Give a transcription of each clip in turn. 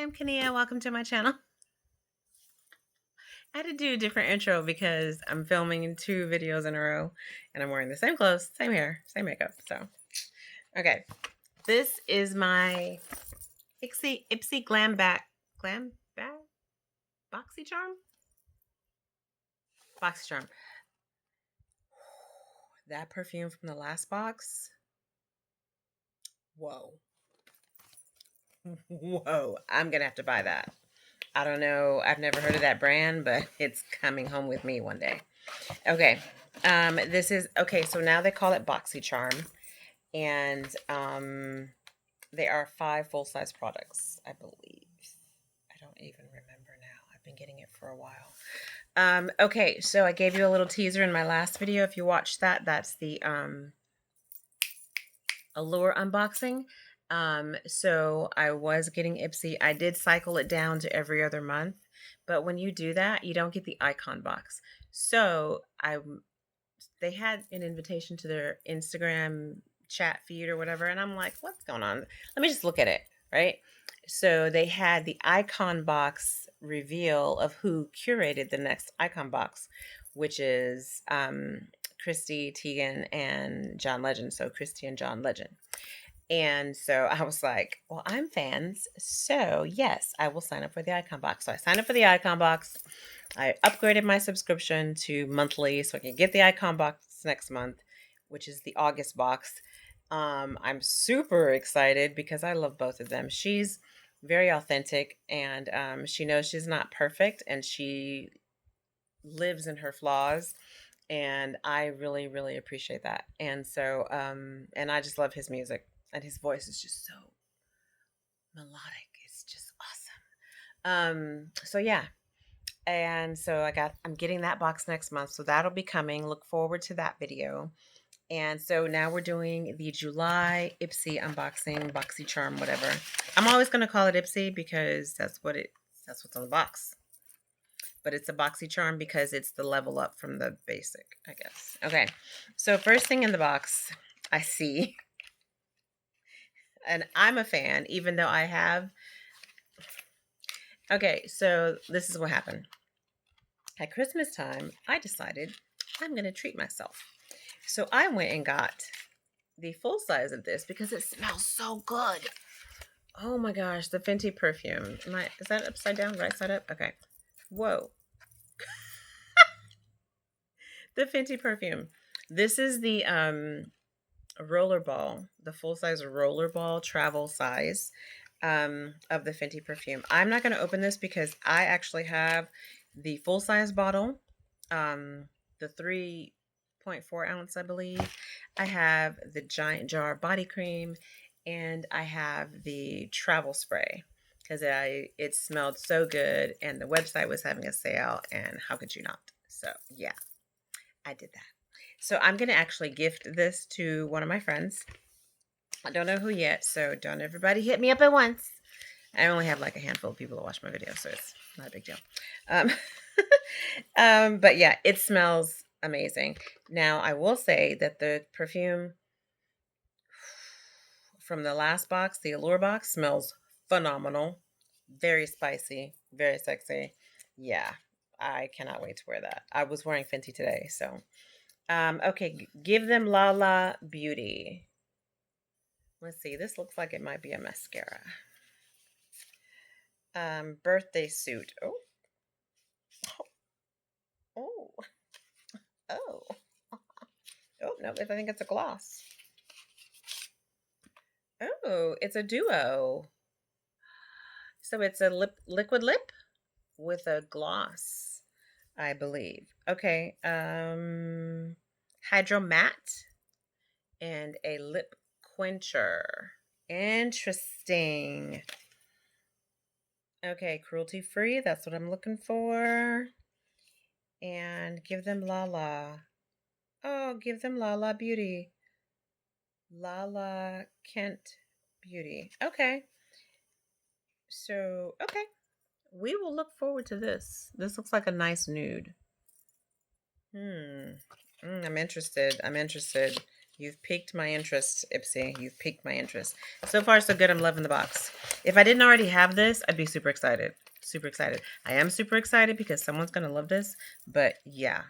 Hi, I'm Kania. Welcome to my channel. I had to do a different intro because I'm filming 2 videos in a row and I'm wearing the same clothes, same hair, same makeup. So, okay. This is my IPSY Glam Back BoxyCharm? BoxyCharm. That perfume from the last box. Whoa. Whoa. I'm going to have to buy that. I don't know. I've never heard of that brand, but it's coming home with me one day. Okay. This is okay. So now they call it BoxyCharm, and they are 5 full-size products, I believe. I don't even remember now. I've been getting it for a while. Okay. So I gave you a little teaser in my last video. If you watched that, that's the Allure unboxing. So I was getting IPSY. I did cycle it down to every other month, but when you do that, you don't get the icon box. So they had an invitation to their Instagram chat feed or whatever, and I'm like, what's going on? Let me just look at it, right? So they had the icon box reveal of who curated the next icon box, which is Christy Teigen and John Legend. So Christy and John Legend. And so I was like, well, I'm fans. So yes, I will sign up for the icon box. So I signed up for the icon box. I upgraded my subscription to monthly so I can get the icon box next month, which is the August box. I'm super excited because I love both of them. She's very authentic, and she knows she's not perfect, and she lives in her flaws. And I really, really appreciate that. And so, and I just love his music, and his voice is just so melodic. It's just awesome. So yeah. And so I'm getting that box next month. So that'll be coming. Look forward to that video. And so now we're doing the July IPSY unboxing, BoxyCharm, whatever. I'm always going to call it IPSY because that's what's on the box. But it's a BoxyCharm because it's the level up from the basic, I guess. Okay. So first thing in the box I see, and I'm a fan, even though I have. Okay, so this is what happened. At Christmas time, I decided I'm going to treat myself. So I went and got the full size of this because it smells so good. Oh my gosh, the Fenty perfume. Is that upside down, right side up? Okay. Whoa. The Fenty perfume. This is the rollerball, the full size rollerball travel size of the Fenty perfume. I'm not going to open this because I actually have the full size bottle, the 3.4 ounce, I believe. I have the giant jar body cream, and I have the travel spray because it smelled so good, and the website was having a sale, and how could you not? So yeah, I did that. So I'm going to actually gift this to one of my friends. I don't know who yet, so don't everybody hit me up at once. I only have like a handful of people that watch my videos, so it's not a big deal. Um, but yeah, it smells amazing. Now, I will say that the perfume from the last box, the Allure box, smells phenomenal. Very spicy, very sexy. Yeah, I cannot wait to wear that. I was wearing Fenty today, so. Okay, give them Lala Beauty. Let's see, this looks like it might be a mascara. Birthday suit. Oh. Oh. Oh. Oh, no, I think it's a gloss. Oh, it's a duo. So it's a liquid lip with a gloss, I believe. Okay. Hydro matte and a lip quencher. Interesting. Okay, cruelty free. That's what I'm looking for. And give them Lala. Oh, give them Lala Beauty. Lala Kent Beauty. Okay. So, okay. We will look forward to this. This looks like a nice nude. I'm interested. I'm interested. You've piqued my interest, Ipsy. You've piqued my interest. So far, so good. I'm loving the box. If I didn't already have this, I'd be super excited. Super excited. I am super excited because someone's going to love this. But yeah.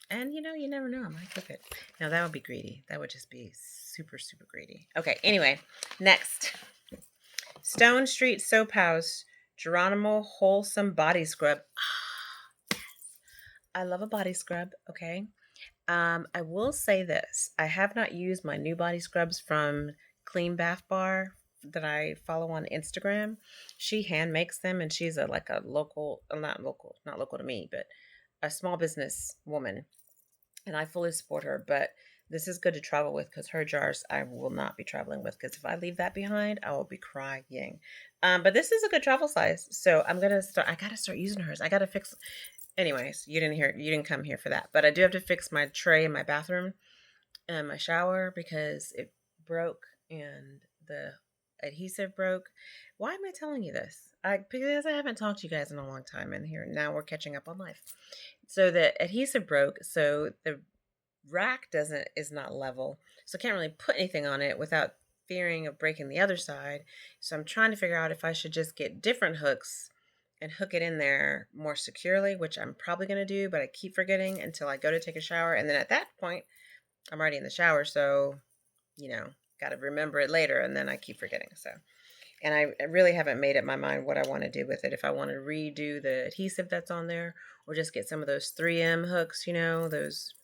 And you know, you never know. I might cook it. Now, that would be greedy. That would just be super, super greedy. Okay. Anyway, next. Stone Street Soap House Geronimo Wholesome Body Scrub. I love a body scrub. Okay. I will say this. I have not used my new body scrubs from Clean Bath Bar that I follow on Instagram. She hand makes them, and she's like a local, not local to me, but a small business woman, and I fully support her. But this is good to travel with because her jars I will not be traveling with because if I leave that behind, I will be crying. But this is a good travel size, so I'm gonna start. I gotta start using hers. I gotta fix. Anyways, you didn't come here for that, but I do have to fix my tray in my bathroom and my shower because it broke and the adhesive broke. Why am I telling you this? Because I haven't talked to you guys in a long time, and here now we're catching up on life. So the adhesive broke, so the rack doesn't is not level, so I can't really put anything on it without fearing of breaking the other side. So I'm trying to figure out if I should just get different hooks and hook it in there more securely, which I'm probably going to do, but I keep forgetting until I go to take a shower. And then at that point, I'm already in the shower. So, you know, got to remember it later. And then I keep forgetting. So, and I really haven't made up my mind what I want to do with it. If I want to redo the adhesive that's on there or just get some of those 3M hooks, you know, those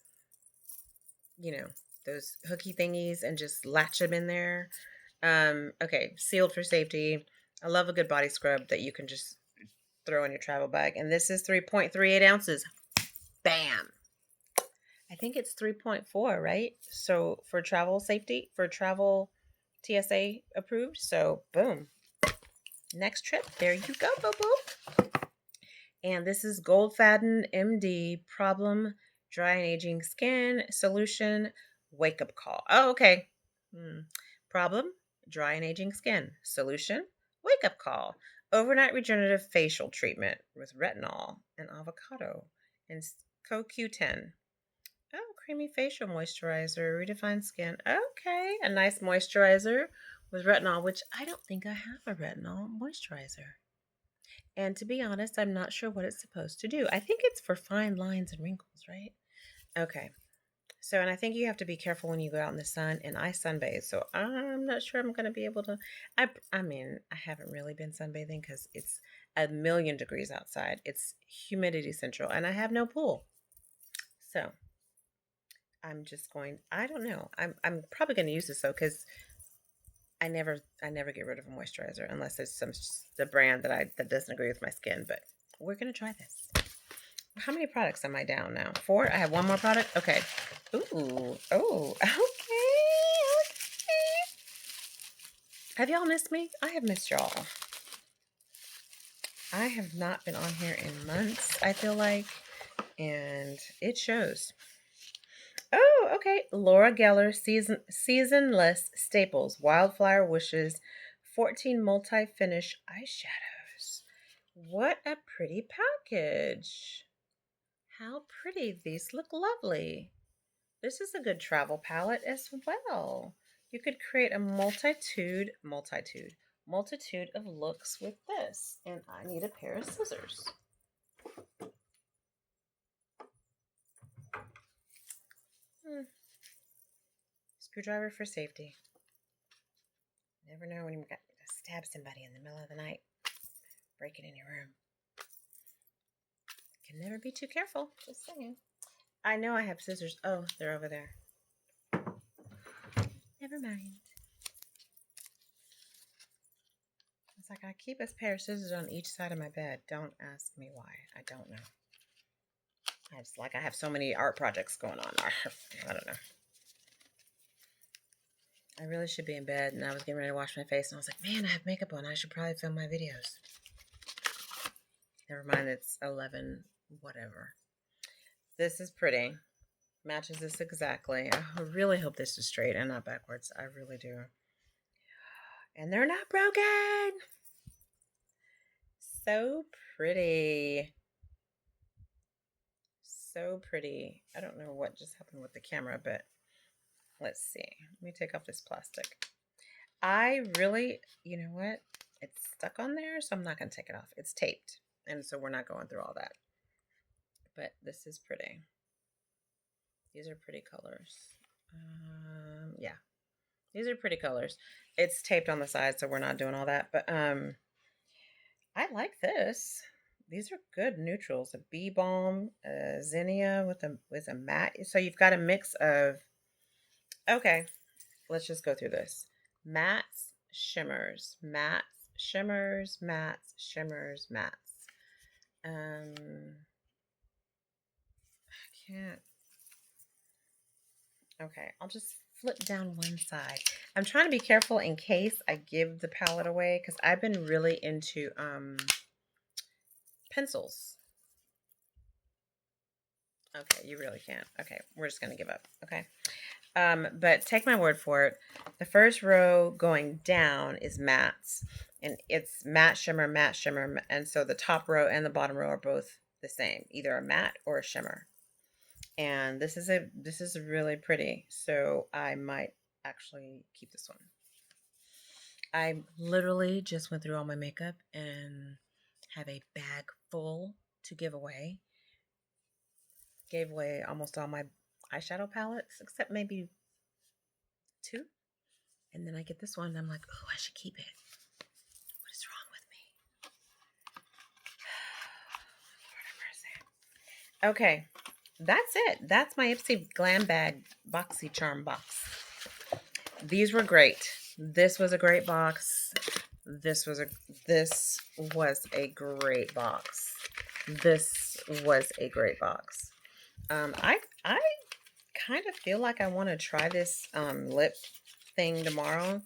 hooky thingies and just latch them in there. Okay. Sealed for safety. I love a good body scrub that you can just throw in your travel bag. And this is 3.38 ounces. Bam. I think it's 3.4, right? So for travel safety, for travel TSA approved. So boom. Next trip. There you go, boo boo. And this is Goldfaden MD Problem Dry and Aging Skin Solution Wake Up Call. Oh, okay. Problem Dry and Aging Skin Solution Wake Up Call. Overnight regenerative facial treatment with retinol and avocado and CoQ10. Oh, creamy facial moisturizer, redefined skin. Okay, a nice moisturizer with retinol, which I don't think I have a retinol moisturizer. And to be honest, I'm not sure what it's supposed to do. I think it's for fine lines and wrinkles, right? Okay. So, and I think you have to be careful when you go out in the sun, and I sunbathe. So I'm not sure I'm going to be able to. I mean, I haven't really been sunbathing because it's a million degrees outside. It's humidity central, and I have no pool. So I'm just going. I don't know. I'm probably going to use this though because I never get rid of a moisturizer unless it's the brand that doesn't agree with my skin. But we're going to try this. How many products am I down now? 4? I have one more product? Okay. Ooh. Oh, okay. Have y'all missed me? I have missed y'all. I have not been on here in months, I feel like. And it shows. Oh, okay. Laura Geller Seasonless Staples Wildflower Wishes 14 multi-finish eyeshadows. What a pretty package. How pretty. These look lovely. This is a good travel palette as well. You could create a multitude of looks with this. And I need a pair of scissors. Screwdriver for safety. Never know when you're going to stab somebody in the middle of the night. Break it in your room. Can never be too careful. Just saying. I know I have scissors. Oh, they're over there. Never mind. It's like I keep a pair of scissors on each side of my bed. Don't ask me why. I don't know. It's like I have so many art projects going on. I don't know. I really should be in bed, and I was getting ready to wash my face, and I was like, man, I have makeup on. I should probably film my videos. Never mind, it's 11, whatever. This is pretty. Matches this exactly. I really hope this is straight and not backwards. I really do. And they're not broken. So pretty. So pretty. I don't know what just happened with the camera, but let's see. Let me take off this plastic. I really, you know what? It's stuck on there, so I'm not going to take it off. It's taped, and so we're not going through all that. But this is pretty. These are pretty colors. Yeah, these are pretty colors. It's taped on the side, so we're not doing all that. But I like this. These are good neutrals. A bee balm, a zinnia with a matte. So you've got a mix of. Okay, let's just go through this. Mattes, shimmers, mattes, shimmers, mattes, shimmers, mattes. I can't. Okay, I'll just flip down one side. I'm trying to be careful in case I give the palette away because I've been really into pencils. Okay, you really can't. Okay, we're just gonna give up. Okay. But take my word for it. The first row going down is mattes, and it's matte, shimmer, and so the top row and the bottom row are both the same, either a matte or a shimmer. And this is really pretty. So I might actually keep this one. I literally just went through all my makeup and have a bag full to give away. Gave away almost all my eyeshadow palettes, except maybe 2. And then I get this one and I'm like, oh, I should keep it. What is wrong with me? Lord have mercy. Okay, that's it. That's my IPSY Glam Bag BoxyCharm box. These were great. This was a great box. This was a great box. This was a great box. I kind of feel like I want to try this lip thing tomorrow,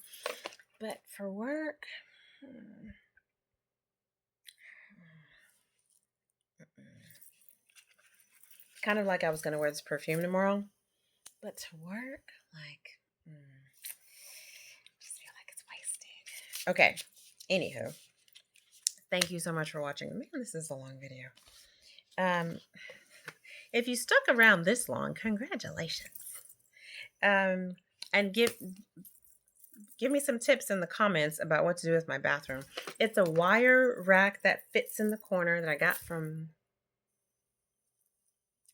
but for work, kind of like I was going to wear this perfume tomorrow, but to work, like, I just feel like it's wasted. Okay, anywho, thank you so much for watching. Man, this is a long video. If you stuck around this long, congratulations. And give me some tips in the comments about what to do with my bathroom. It's a wire rack that fits in the corner that I got from,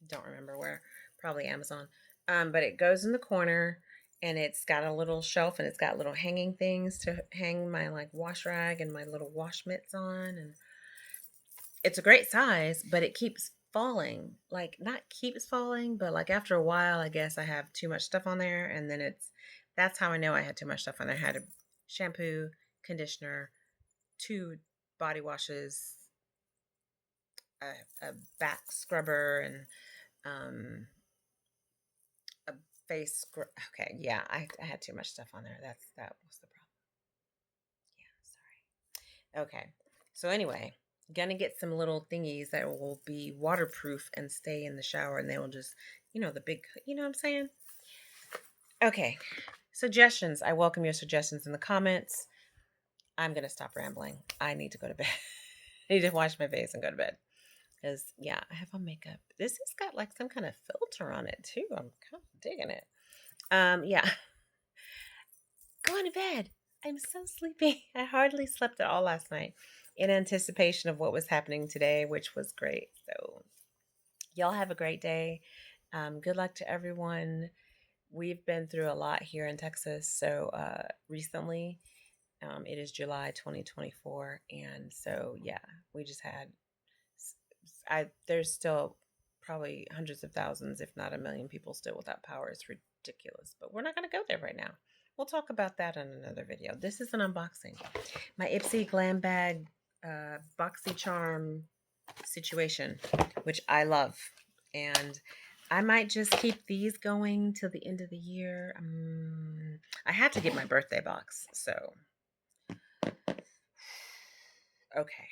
don't remember where, probably Amazon. But it goes in the corner and it's got a little shelf and it's got little hanging things to hang my like wash rag and my little wash mitts on. And it's a great size, but it keeps falling. Like not keeps falling, but like after a while, I guess I have too much stuff on there. And then that's how I know I had too much stuff on there. I had a shampoo, conditioner, 2 body washes, a back scrubber, and a face scrub. Okay, yeah, I had too much stuff on there. That was the problem. Yeah, sorry. Okay, so anyway, gonna get some little thingies that will be waterproof and stay in the shower, and they will just, the big, you know what I'm saying? Okay, suggestions. I welcome your suggestions in the comments. I'm gonna stop rambling. I need to go to bed. I need to wash my face and go to bed. Because, yeah, I have on makeup. This has got like some kind of filter on it too. I'm kind of digging it. Yeah. Going to bed. I'm so sleepy. I hardly slept at all last night in anticipation of what was happening today, which was great. So, y'all have a great day. Good luck to everyone. We've been through a lot here in Texas. So, recently, it is July 2024. And so, yeah, we just had there's still probably hundreds of thousands, if not a million people still without power. It's ridiculous, but we're not going to go there right now. We'll talk about that in another video. This is an unboxing. My IPSY Glam Bag BoxyCharm situation, which I love. And I might just keep these going till the end of the year. I have to get my birthday box, so. Okay.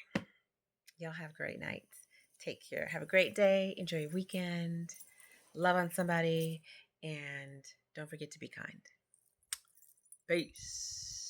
Y'all have a great night. Take care. Have a great day. Enjoy your weekend. Love on somebody. And don't forget to be kind. Peace.